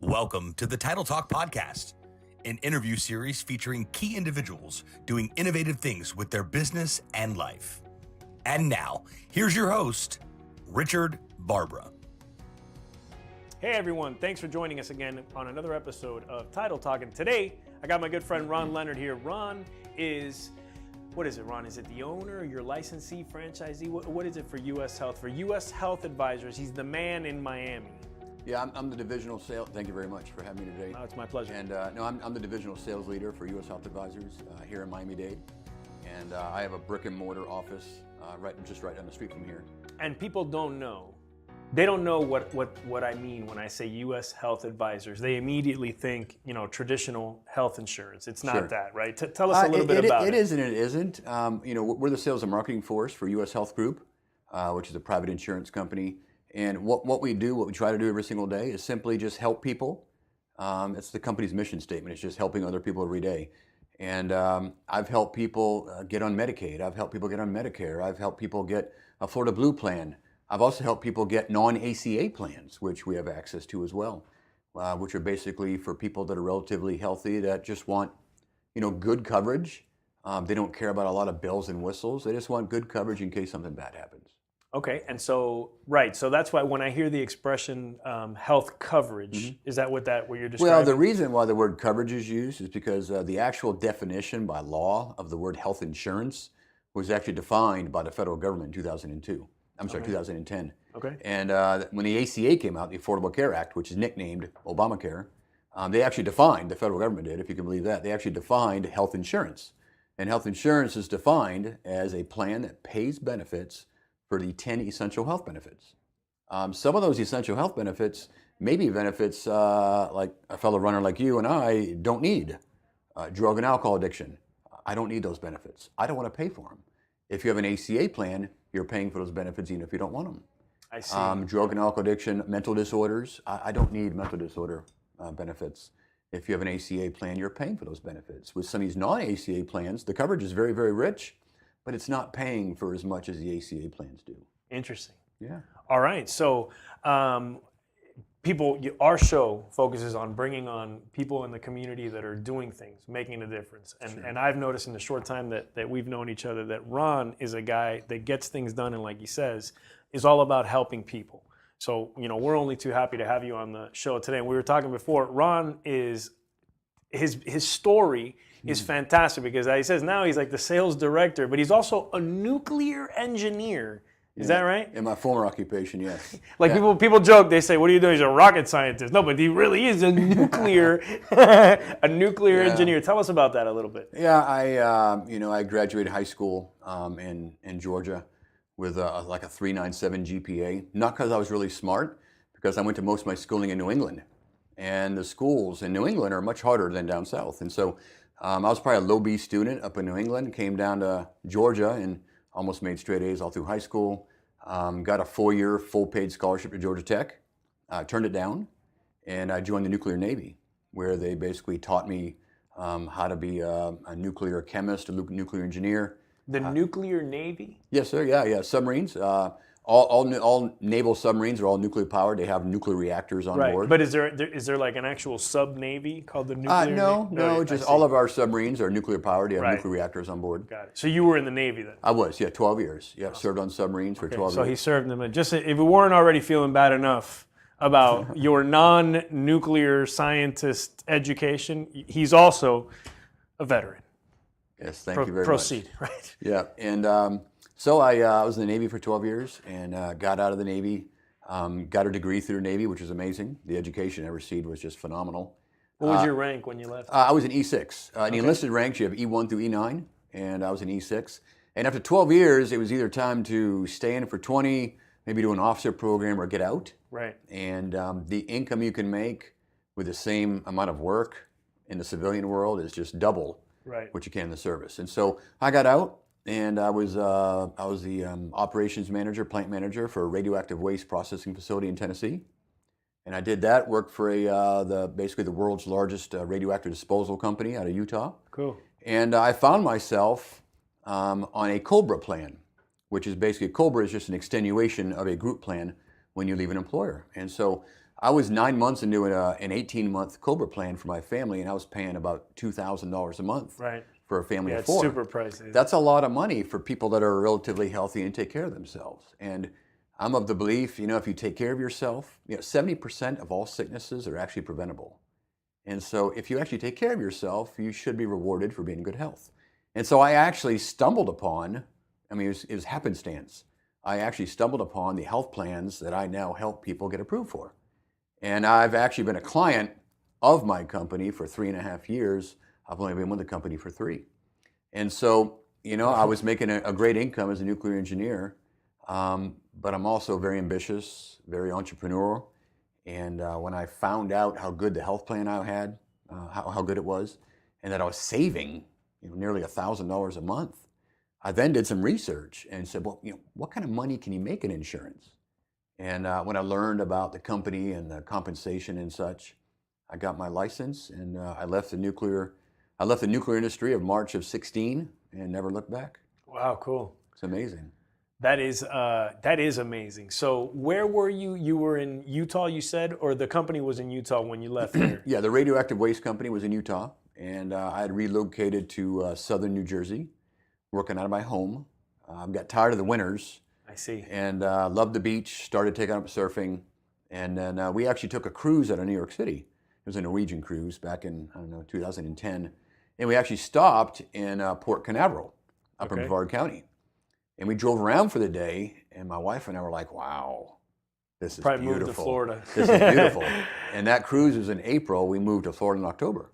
Welcome to the Title Talk Podcast, an interview series featuring key individuals doing innovative things with their business and life. And now, here's your host, Richard Barbara. Hey everyone, thanks for joining us again on another episode of Title Talk. And today, I got my good friend Ron Leonard here. Ron is, what is it, Ron? Is it the owner, your licensee, franchisee? What is it for USHEALTH? For USHEALTH Advisors, he's the man in Miami. Yeah, I'm the divisional sales. Thank you very much for having me today. Oh, it's my pleasure. And I'm the divisional sales leader for USHEALTH Advisors here in Miami-Dade. And I have a brick and mortar office just right down the street from here. And people don't know. They don't know what I mean when I say USHEALTH Advisors. They immediately think, traditional health insurance. It's not Sure. that, right? Tell us a little bit about it. It is and it isn't. We're the sales and marketing force for USHEALTH Group, which is a private insurance company. And what we try to do every single day is simply just help people. It's the company's mission statement. It's just helping other people every day. And I've helped people get on Medicaid. I've helped people get on Medicare. I've helped people get a Florida Blue plan. I've also helped people get non-ACA plans, which we have access to as well, which are basically for people that are relatively healthy that just want, good coverage. They don't care about a lot of bells and whistles. They just want good coverage in case something bad happens. Okay, and so that's why when I hear the expression health coverage, is that what you're describing? Well, the reason why the word coverage is used is because the actual definition by law of the word health insurance was actually defined by the federal government in 2010. Okay. And when the ACA came out, the Affordable Care Act, which is nicknamed Obamacare, they actually defined, the federal government did, if you can believe that, they actually defined health insurance. And health insurance is defined as a plan that pays benefits for the 10 essential health benefits. Some of those essential health benefits may be benefits like a fellow runner like you and I don't need. Drug and alcohol addiction, I don't need those benefits. I don't want to pay for them. If you have an ACA plan, you're paying for those benefits even if you don't want them. I see. Drug and alcohol addiction, mental disorders, I don't need mental disorder benefits. If you have an ACA plan, you're paying for those benefits. With some of these non-ACA plans, the coverage is very, very rich, but it's not paying for as much as the ACA plans do. Interesting. Yeah. All right. So our show focuses on bringing on people in the community that are doing things, making a difference. And I've noticed in the short time that we've known each other that Ron is a guy that gets things done and, like he says, is all about helping people. So, we're only too happy to have you on the show today. And we were talking before, Ron is, his story is fantastic because he says now he's like the sales director, but he's also a nuclear engineer. Is that right? In my former occupation, yes. People joke, they say, what are you doing? He's a rocket scientist. No, but he really is a nuclear engineer. Tell us about that a little bit. Yeah, I graduated high school in Georgia with like a 3.97 GPA. Not because I was really smart, because I went to most of my schooling in New England. And the schools in New England are much harder than down south. And so I was probably a low B student up in New England, came down to Georgia and almost made straight A's all through high school. Got a 4-year full paid scholarship to Georgia Tech, turned it down, and I joined the nuclear Navy, where they basically taught me how to be a nuclear chemist, a nuclear engineer. The nuclear Navy? Yes, sir. Yeah. Submarines. All naval submarines are all nuclear powered. They have nuclear reactors on board. But is there like an actual sub-Navy called the nuclear Navy? No, just all of our submarines are nuclear powered. They have nuclear reactors on board. Got it. So you were in the Navy then? I was, 12 years. Yeah, served on submarines for 12 years. So he served them. Just if we weren't already feeling bad enough about your non-nuclear scientist education, he's also a veteran. Yes, thank you very Proceed, much. right? Yeah, and so I was in the Navy for 12 years and got out of the Navy, got a degree through the Navy, which was amazing. The education I received was just phenomenal. What was your rank when you left? I was an E6. In the enlisted ranks, you have E1 through E9, and I was an E6. And after 12 years, it was either time to stay in for 20, maybe do an officer program, or get out. Right. And the income you can make with the same amount of work in the civilian world is just double what you can in the service. And so I got out, and I was the operations manager, plant manager for a radioactive waste processing facility in Tennessee. And I did that, worked for basically the world's largest radioactive disposal company out of Utah. Cool. And I found myself on a COBRA plan, which is basically, COBRA is just an extenuation of a group plan when you leave an employer. And so I was 9 months into an 18-month COBRA plan for my family, and I was paying about $2,000 a month Right. for a family Yeah, of it's 4. super pricey. That's a lot of money for people that are relatively healthy and take care of themselves. And I'm of the belief, if you take care of yourself, 70% of all sicknesses are actually preventable. And so if you actually take care of yourself, you should be rewarded for being in good health. And so I actually stumbled upon, it was happenstance. I actually stumbled upon the health plans that I now help people get approved for. And I've actually been a client of my company for 3.5 years. I've only been with the company for 3. And so, I was making a great income as a nuclear engineer, but I'm also very ambitious, very entrepreneurial. And when I found out how good the health plan I had, how good it was, and that I was saving nearly $1,000 a month, I then did some research and said, well, what kind of money can you make in insurance? And when I learned about the company and the compensation and such, I got my license and I left the nuclear industry of March of 16 and never looked back. Wow, cool. It's amazing. That is amazing. So where were you? You were in Utah, you said, or the company was in Utah when you left there? Yeah, the radioactive waste company was in Utah, and I had relocated to southern New Jersey, working out of my home. Got tired of the winters. I see. And loved the beach, started taking up surfing, and then we actually took a cruise out of New York City. It was a Norwegian cruise back in, 2010. And we actually stopped in Port Canaveral up in Brevard County. And we drove around for the day, and my wife and I were like, wow, this is Probably beautiful. moved to Florida. This is beautiful. And that cruise was in April. We moved to Florida in October.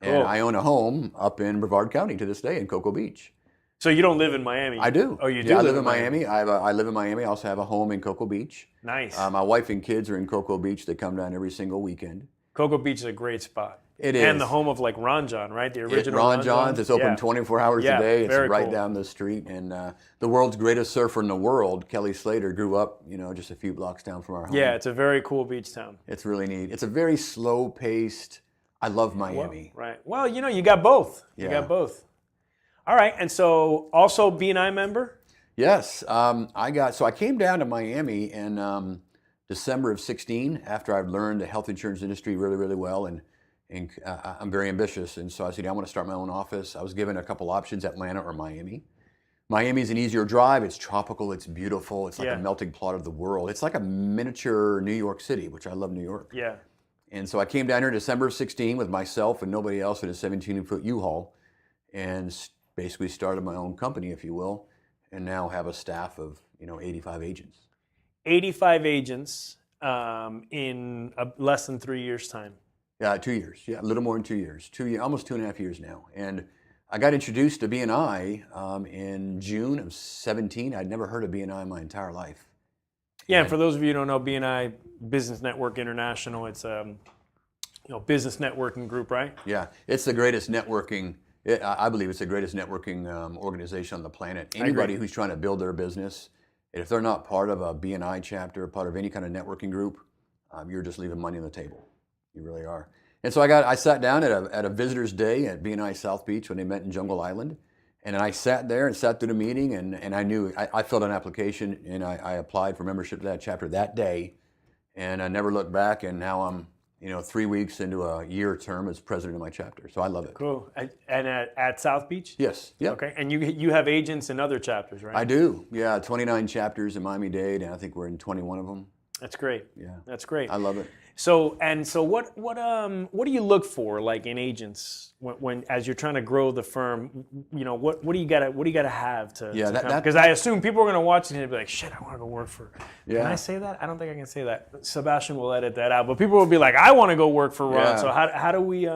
And I own a home up in Brevard County to this day in Cocoa Beach. So you don't live in Miami? I do. Oh, you do? Yeah, I live in Miami. I live in Miami. I also have a home in Cocoa Beach. Nice. My wife and kids are in Cocoa Beach. They come down every single weekend. Cocoa Beach is a great spot. It is. And the home of like Ron John, right? The original Ron John's. It's open 24 hours a day. It's right down the street. And the world's greatest surfer in the world, Kelly Slater, grew up, just a few blocks down from our home. Yeah, it's a very cool beach town. It's really neat. It's a very slow-paced. I love Miami. Well, right. Well, you got both. You got both. All right. And so also B&I member? Yes. I came down to Miami in December of 16 after I've learned the health insurance industry really, really well. And I'm very ambitious. And so I said, I want to start my own office. I was given a couple options, Atlanta or Miami. Miami's an easier drive. It's tropical. It's beautiful. It's like a melting pot of the world. It's like a miniature New York City, which I love New York. Yeah. And so I came down here in December of 16 with myself and nobody else in a 17-foot U-Haul and basically started my own company, if you will, and now have a staff of 85 agents. 85 agents in less than 3 years' time. Yeah, 2 years. Yeah, a little more than 2 years. Almost 2.5 years now. And I got introduced to B&I in June of 17. I'd never heard of B&I in my entire life. Yeah, and for those of you who don't know, B&I, Business Network International, it's a business networking group, right? Yeah, it's the greatest networking. I believe it's the greatest networking organization on the planet. Anybody who's trying to build their business, if they're not part of a B&I chapter, part of any kind of networking group, you're just leaving money on the table. You really are. And so I sat down at a visitor's day at B&I South Beach when they met in Jungle Island. And I sat there and sat through the meeting, and I knew I filled an application and I applied for membership to that chapter that day, and I never looked back. And now I'm 3 weeks into a year term as president of my chapter, so I love it. Cool. And at South Beach? Yes. Yeah. Okay. And you have agents in other chapters, right? I do. Yeah, 29 chapters in Miami-Dade, and I think we're in 21 of them. That's great. Yeah. That's great. I love it. So what do you look for, like, in agents when as you're trying to grow the firm? What do you gotta have to? Yeah, because I assume people are gonna watch it and be like, shit, I want to go work for. Yeah. Can I say that? I don't think I can say that. Sebastian will edit that out. But people will be like, I want to go work for Ron. Yeah. So how do we?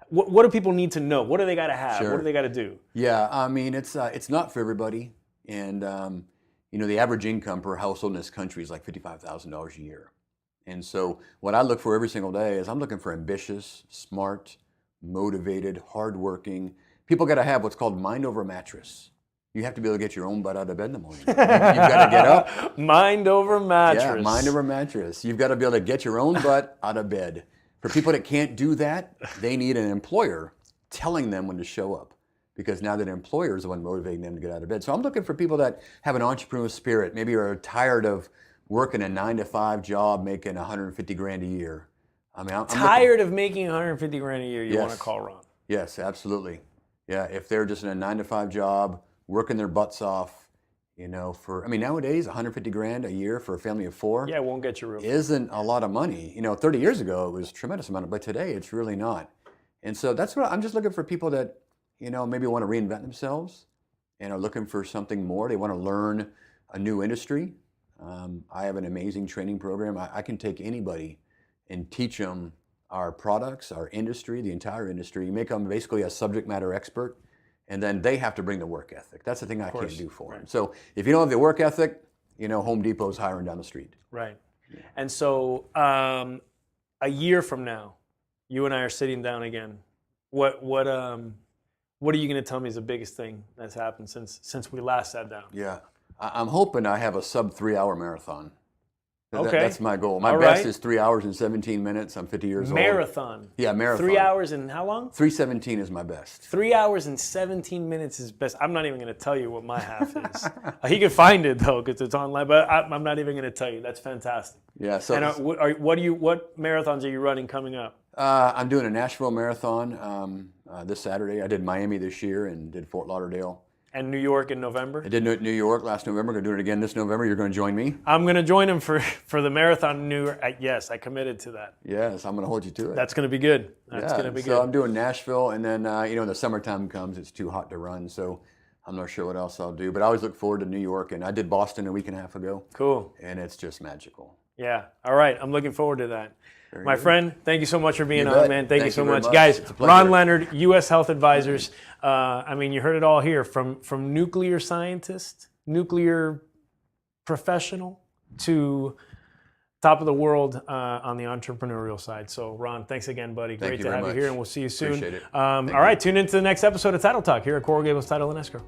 What do people need to know? What do they gotta have? Sure. What do they gotta do? Yeah, I mean it's not for everybody, and the average income per household in this country is like $55,000 a year. And so what I look for every single day is I'm looking for ambitious, smart, motivated, hardworking. People got to have what's called mind over mattress. You have to be able to get your own butt out of bed in the morning. You've got to get up. Mind over mattress. Yeah, mind over mattress. You've got to be able to get your own butt out of bed. For people that can't do that, they need an employer telling them when to show up, because now that employer is the one motivating them to get out of bed. So I'm looking for people that have an entrepreneurial spirit, maybe are tired of working a 9-to-5 job, making 150 grand a year. I mean, I'm Tired of making 150 grand a year, you want to call Ron. Yes, absolutely. Yeah, if they're just in a 9-to-5 job, working their butts off, nowadays 150 grand a year for a family of 4. Yeah, it won't get you real. Isn't a lot of money. 30 years ago it was a tremendous amount, but today it's really not. And so that's what I'm just looking for, people that, maybe want to reinvent themselves and are looking for something more. They want to learn a new industry. I have an amazing training program. I can take anybody and teach them our products, our industry, the entire industry. You make them basically a subject matter expert, and then they have to bring the work ethic. That's the thing I can't do for them. So if you don't have the work ethic, Home Depot's hiring down the street. Right. Yeah. And so a year from now, you and I are sitting down again. What are you going to tell me is the biggest thing that's happened since we last sat down? Yeah, I'm hoping I have a sub 3-hour marathon. Okay. That's my goal. My best is 3 hours and 17 minutes. I'm 50 years old. Marathon. Yeah, marathon. 3 hours and how long? 3:17 is my best. 3 hours and 17 minutes is best. I'm not even going to tell you what my half is. He can find it though because it's online, but I'm not even going to tell you. That's fantastic. Yeah. So. And what marathons are you running coming up? I'm doing a Nashville marathon this Saturday. I did Miami this year and did Fort Lauderdale. And New York in November? I did New York last November. Going to do it again this November. You're going to join me? I'm going to join him for the marathon in New York. Yes, I committed to that. Yes, I'm going to hold you to it. That's going to be good. That's going to be good. So I'm doing Nashville, and then, the summertime comes, it's too hot to run, so I'm not sure what else I'll do. But I always look forward to New York, and I did Boston a week and a half ago. Cool. And it's just magical. Yeah. All right. I'm looking forward to that. My friend, thank you so much for being on, man. Thank you so much. Guys, Ron Leonard, US Health Advisors. You heard it all here from nuclear scientist, nuclear professional, to top of the world on the entrepreneurial side. So, Ron, thanks again, buddy. Great to have you here, and we'll see you soon. Appreciate it. All right, tune into the next episode of Title Talk here at Coral Gables Title and Escrow.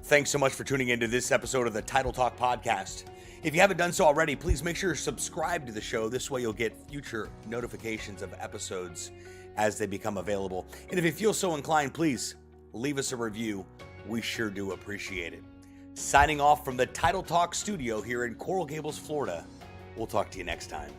Thanks so much for tuning into this episode of the Title Talk podcast. If you haven't done so already, please make sure you're subscribed to the show. This way you'll get future notifications of episodes as they become available. And if you feel so inclined, please leave us a review. We sure do appreciate it. Signing off from the Title Talk studio here in Coral Gables, Florida. We'll talk to you next time.